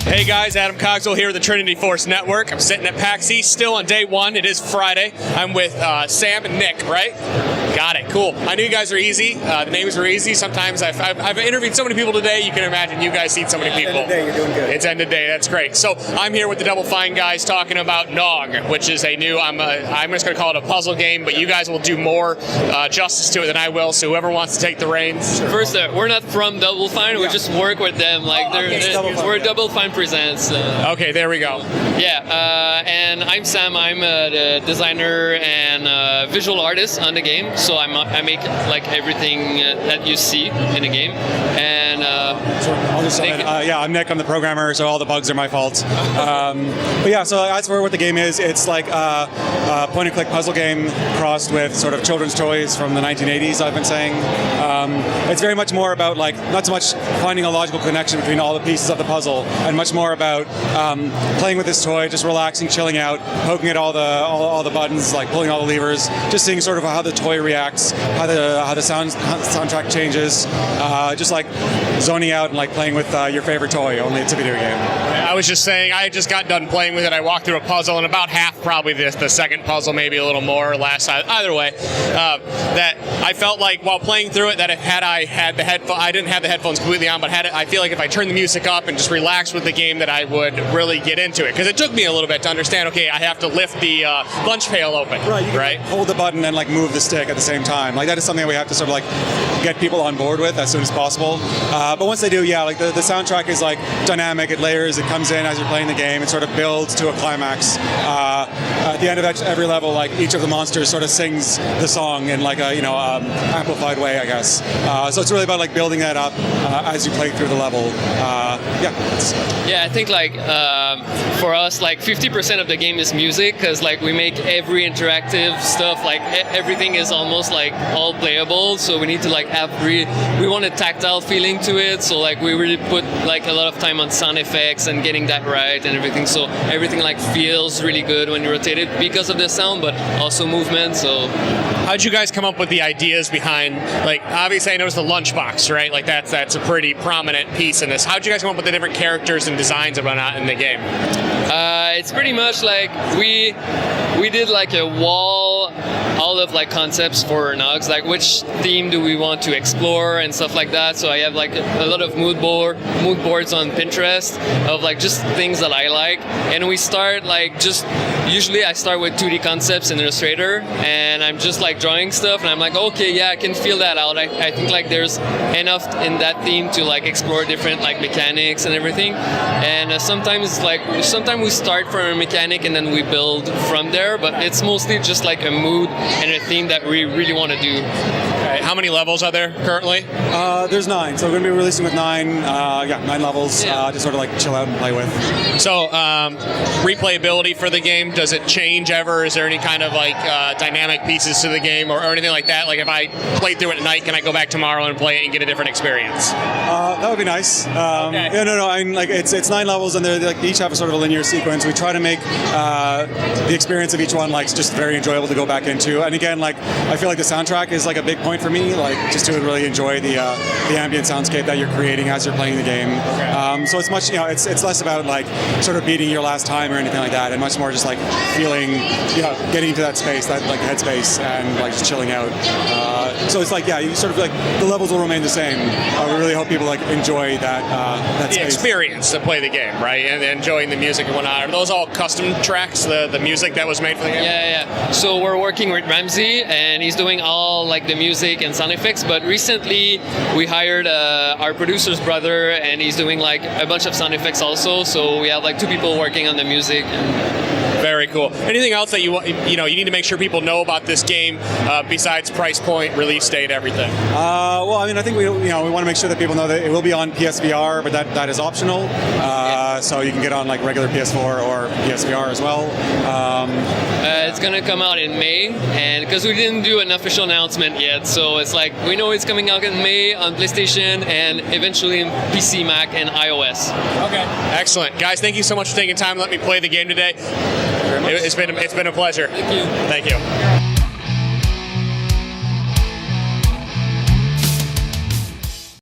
Hey guys, Adam Cogswell here with the Trinity Force Network. I'm sitting at PAX East still on day one. It is Friday. I'm with Sam and Nick, right? Got it, cool. I knew you guys were easy. The names were easy. Sometimes I've interviewed so many people today, you can imagine you guys seen so many people. End of day, you're doing good. It's end of day, that's great. So I'm here with the Double Fine guys talking about Gnog, which is a new, I'm just going to call it a puzzle game, but you guys will do more justice to it than I will, so whoever wants to take the reins. Sure. First, we're not from Double Fine, we just work with them. Like we're Double Fine Presents. Okay, there we go. Yeah, and I'm Sam. I'm the designer and visual artist on the game. So I make like everything that you see in the game. And I'll just yeah, I'm Nick. I'm the programmer, so all the bugs are my fault. But yeah, so as for what the game is, it's like a point-and-click puzzle game crossed with sort of children's toys from the 1980s. I've been saying it's very much more about like not so much finding a logical connection between all the pieces of the puzzle, and much more about playing with this toy, just relaxing, chilling out, poking at all the buttons, like pulling all the levers, just seeing sort of how the toy reacts, how the soundtrack changes, just like zoning out and like playing with your favorite toy. Only it's a video game. I was just saying, I just got done playing with it. I walked through a puzzle, and about half, probably the second puzzle, maybe a little more or less. Either way, that I felt like while playing through it, that had I had the headphones, I didn't have the headphones completely on, but I feel like if I turned the music up and just relaxed with the game, that I would really get into it. Because it took me a little bit to understand. Okay, I have to lift the lunch pail open. Right. You can hold the button and like move the stick at the same time. Like that is something that we have to sort of like get people on board with as soon as possible. But once they do, yeah, like the soundtrack is like dynamic. It layers. It comes in as you're playing the game. It sort of builds to a climax. At the end of every level, like each of the monsters sort of sings the song in like a amplified way, I guess. So it's really about like building that up as you play through the level. Yeah, I think like for us, like 50% of the game is music, because like we make every interactive stuff, like everything is almost like all playable. So we need to like have we want a tactile feeling to it. So like we really put like a lot of time on sound effects and getting that right and everything. So everything like feels really good when you rotate it because of the sound, but also movement. So how'd you guys come up with the ideas behind, like, obviously I noticed the lunchbox, right? Like that's a pretty prominent piece in this. How'd you guys come up with the different characters and designs that run out in the game? It's pretty much like we did like a wall, all of like concepts for Gnogs, like which theme do we want to explore and stuff like that. So I have like a lot of mood boards on Pinterest of like just things that I like, and we start like usually I start with 2D concepts in Illustrator, and I'm just like drawing stuff, and I'm like, okay, yeah, I can feel that out. I think like there's enough in that theme to like explore different like mechanics and everything. And sometimes we start from a mechanic and then we build from there, but it's mostly just like a mood and a theme that we really want to do. Okay. How many levels are there currently? There's 9, so we're going to be releasing with 9 levels, to sort of like chill out and play with. So, replayability for the game, does it change ever? Is there any kind of like dynamic pieces to the game or anything like that? Like if I played through it at night, can I go back tomorrow and play it and get a different experience? That would be nice. Okay. Yeah, no, I mean, like it's 9 levels, and they each have a sort of a linear sequence. We try to make the experience of each one like just very enjoyable to go back into. And again, like I feel like the soundtrack is like a big point for me, like just to really enjoy the ambient soundscape that you're creating as you're playing the game. Okay. So it's much, it's less about like sort of beating your last time or anything like that, and much more just like feeling, getting into that space, that like headspace, and like just chilling out. So it's like, you sort of like the levels will remain the same. We really hope people like enjoy that The space. experience to play the game, right? And enjoying the music and whatnot. Are those all custom tracks, the music that was made for the game? Yeah. So we're working with Ramsey, and he's doing all like the music and sound effects, but recently we hired our producer's brother, and he's doing like a bunch of sound effects also. So we have like 2 people working on the music. Very cool. Anything else that you need to make sure people know about this game besides price point, release date, everything? Well, I mean, I think we want to make sure that people know that it will be on PSVR, but that is optional. So you can get on like regular PS4 or PSVR as well. It's gonna come out in May, and because we didn't do an official announcement yet, so it's like we know it's coming out in May on PlayStation and eventually in PC, Mac, and iOS. Okay. Excellent, guys. Thank you so much for taking time to let me play the game today. It's been a pleasure. Thank you. Thank you.